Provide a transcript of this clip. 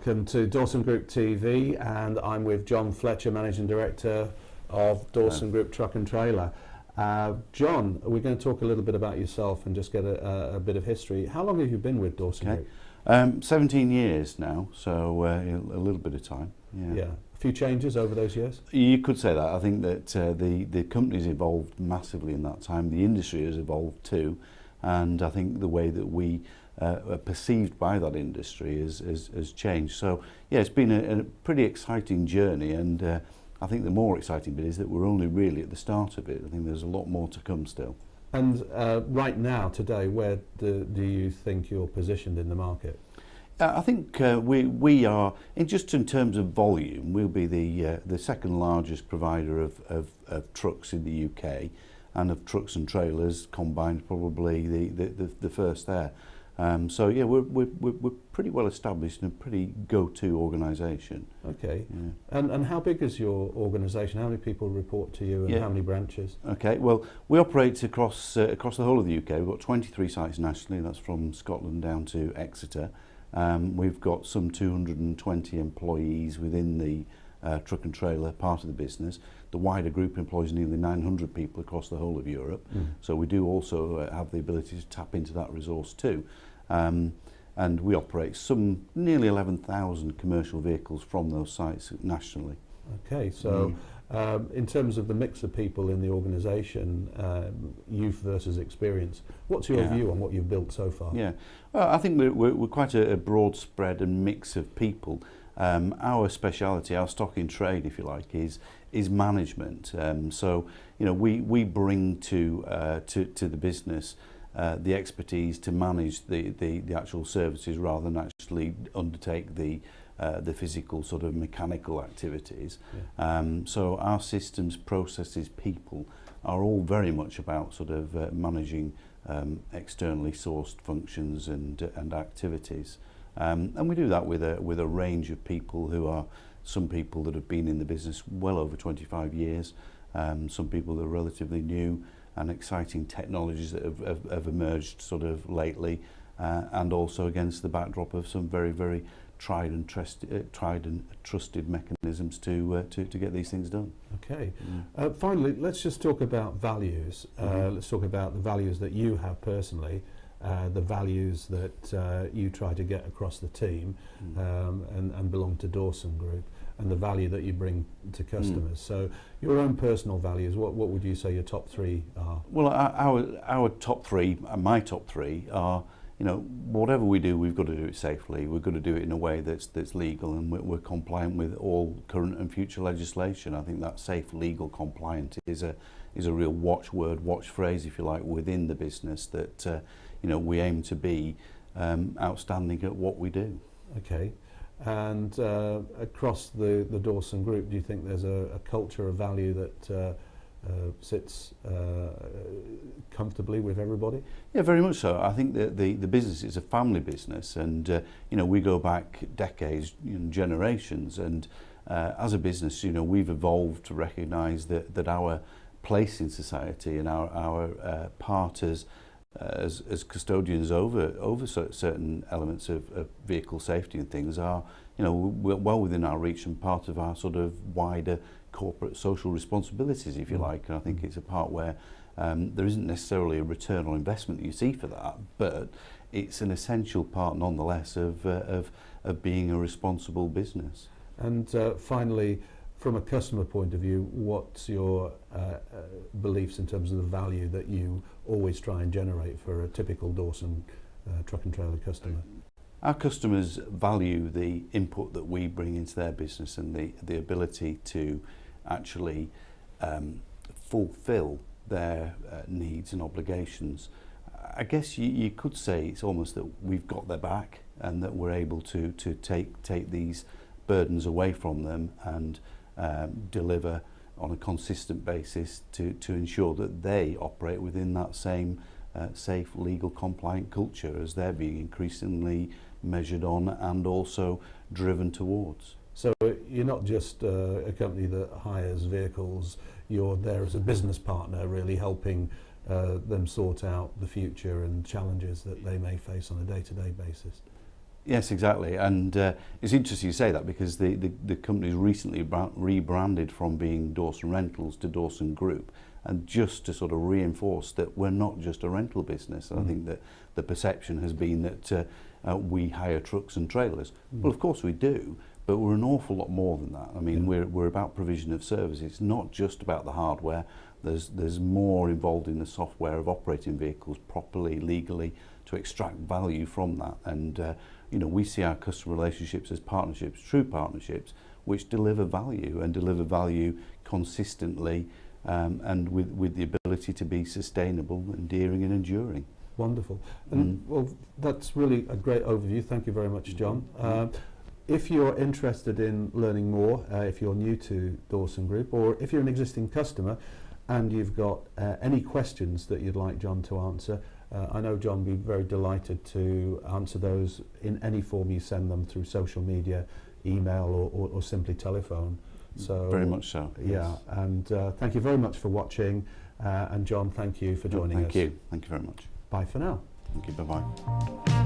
welcome to Dawsongroup TV, and I'm with John Fletcher, Managing Director of Dawsongroup Truck and Trailer. John, we're going to talk a little bit about yourself and just get a bit of history. How long have you been with Dawsongroup? 17 years now, so a little bit of time. Yeah. A few changes over those years? You could say that. I think that the company's evolved massively in that time. The industry has evolved too, and I think the way that we are perceived by that industry has changed. So yeah, it's been a pretty exciting journey, and I think the more exciting bit is that we're only really at the start of it. I think there's a lot more to come still. And right now, today, where do you think you're positioned in the market? I think we are, just in terms of volume, we'll be the second largest provider of trucks in the UK, and of trucks and trailers combined, probably the first there. So yeah, we're pretty well established and a pretty go-to organisation. Okay. Yeah. And how big is your organisation? How many people report to you, and how many branches? Okay. Well, we operate across the whole of the UK. We've got 23 sites nationally. That's from Scotland down to Exeter. We've got some 220 employees within the truck and trailer part of the business. The wider group employs nearly 900 people across the whole of Europe. So we do also have the ability to tap into that resource too. And we operate some nearly 11,000 commercial vehicles from those sites nationally. Okay, so in terms of the mix of people in the organisation, youth versus experience, what's your view on what you've built so far? Yeah, well, I think we're quite a broad spread and mix of people. Our speciality, our stock in trade, if you like, is management. So you know, we bring to the business the expertise to manage the actual services rather than actually undertake the physical sort of mechanical activities. So our systems, processes, people are all very much about sort of managing externally sourced functions and activities. And we do that with a range of people who are some people that have been in the business well over 25 years, some people that are relatively new, and exciting technologies that have emerged sort of lately, and also against the backdrop of some very, very tried and trusted mechanisms to get these things done. Okay. Finally, let's just talk about values. Let's talk about the values that you have personally, the values that you try to get across the team, and belong to Dawsongroup, and the value that you bring to customers. So your own personal values, what would you say your top three are? Well, our top three, my top three are, you know, whatever we do, we've got to do it safely. We've got to do it in a way that's legal, and we're compliant with all current and future legislation. I think that safe, legal, compliant is a real watchword, watch phrase, if you like, within the business that you know, we aim to be outstanding at what we do. Okay. And across the Dawsongroup, do you think there's a culture of value that sits comfortably with everybody? Yeah, very much so. I think that the business is a family business, and you know, we go back decades, you know, generations, and as a business, you know, we've evolved to recognise that our place in society and our part as custodians over certain elements of vehicle safety and things are, you know, well within our reach and part of our sort of wider corporate social responsibilities, if you like. And I think it's a part where there isn't necessarily a return on investment that you see for that, but it's an essential part nonetheless of being a responsible business. And finally, from a customer point of view, what's your beliefs in terms of the value that you always try and generate for a typical Dawson truck and trailer customer? Our customers value the input that we bring into their business, and the ability to actually fulfill their needs and obligations. I guess you could say it's almost that we've got their back, and that we're able to take these burdens away from them and deliver on a consistent basis to ensure that they operate within that same safe, legal, compliant culture as they're being increasingly measured on and also driven towards. So you're not just a company that hires vehicles, you're there as a business partner, really helping them sort out the future and challenges that they may face on a day-to-day basis. Yes, exactly. And it's interesting you say that, because the company's recently rebranded from being Dawson Rentals to Dawson Group, and just to sort of reinforce that we're not just a rental business. And I think that the perception has been that we hire trucks and trailers. Well, of course we do, but we're an awful lot more than that. I mean, we're about provision of service. It's not just about the hardware. There's more involved in the software of operating vehicles properly, legally, to extract value from that. And you know, we see our customer relationships as partnerships, true partnerships, which deliver value consistently, and with the ability to be sustainable, endearing and enduring. Wonderful. And well, that's really a great overview. Thank you very much, John. If you're interested in learning more, if you're new to Dawson Group, or if you're an existing customer and you've got any questions that you'd like John to answer, I know John will be very delighted to answer those in any form you send them, through social media, email, or simply telephone. So very much so. Yeah, yes. and thank you very much for watching. And John, thank you for joining us. Thank you. Thank you very much. Bye for now. Thank you. Bye-bye.